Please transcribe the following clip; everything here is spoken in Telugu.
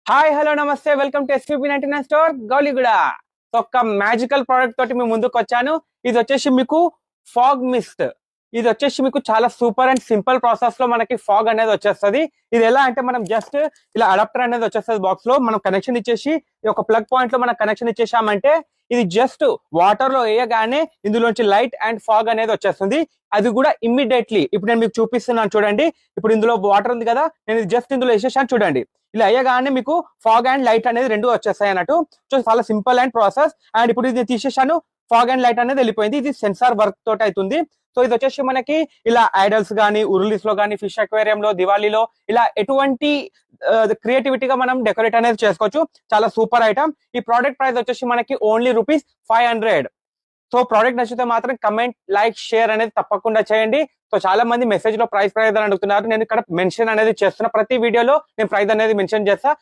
హాయ్ హలో నమస్తే welcome to SPP99 store Gowliguda. So ఒక మ్యాజికల్ ప్రోడక్ట్ తోటి మేము ముందుకు వచ్చాను. ఇది వచ్చేసి మీకు ఫాగ్ మిస్ట్. ఇది వచ్చేసి మీకు చాలా సూపర్ అండ్ సింపుల్ ప్రాసెస్ లో మనకి ఫాగ్ అనేది వచ్చేస్తుంది. ఇది ఎలా అంటే మనం జస్ట్ ఇలా అడాప్టర్ అనేది వచ్చేస్తుంది బాక్స్ లో మనం కనెక్షన్ ఇచ్చేసి ఒక ప్లగ్ పాయింట్ లో మనం కనెక్షన్ ఇచ్చేసామంటే ఇది జస్ట్ వాటర్ లో వేయగానే ఇందులోంచి లైట్ అండ్ ఫాగ్ అనేది వచ్చేస్తుంది. అది కూడా ఇమ్మీడియట్లీ. ఇప్పుడు నేను మీకు చూపిస్తున్నాను చూడండి. ఇప్పుడు ఇందులో వాటర్ ఉంది కదా, నేను జస్ట్ ఇందులో వేసేసాను చూడండి. ఇలా అయ్యగానే మీకు ఫాగ్ అండ్ లైట్ అనేది రెండు వచ్చేస్తాయి అన్నట్టు. సో చాలా సింపుల్ అండ్ ప్రాసెస్. అండ్ ఇప్పుడు ఇది తీసేసాను, ఫాగ్ అండ్ లైట్ అనేది వెళ్ళిపోయింది. ఇది సెన్సార్ వర్క్ తోటి అవుతుంది. సో ఇది వచ్చేసి మనకి ఇలా ఐడల్స్ గానీ, ఉరులిస్ లో గానీ, ఫిష్ అక్వేరియం లో, దివాళీలో ఇలా ఎటువంటి క్రియేటివిటీగా మనం డెకరేట్ అనేది చేసుకోవచ్చు. చాలా సూపర్ ఐటమ్. ఈ ప్రోడక్ట్ ప్రైస్ వచ్చేసి మనకి ఓన్లీ ₹500. సో ప్రోడక్ట్ నచ్చితే మాత్రం కమెంట్, లైక్, షేర్ అనేది తప్పకుండా చేయండి. సో చాలా మంది మెసేజ్ లో ప్రైస్ అని అడుగుతున్నారు. నేను ఇక్కడ మెన్షన్ అనేది చేస్తున్నా. ప్రతి వీడియోలో నేను ప్రైస్ అనేది మెన్షన్ చేస్తా.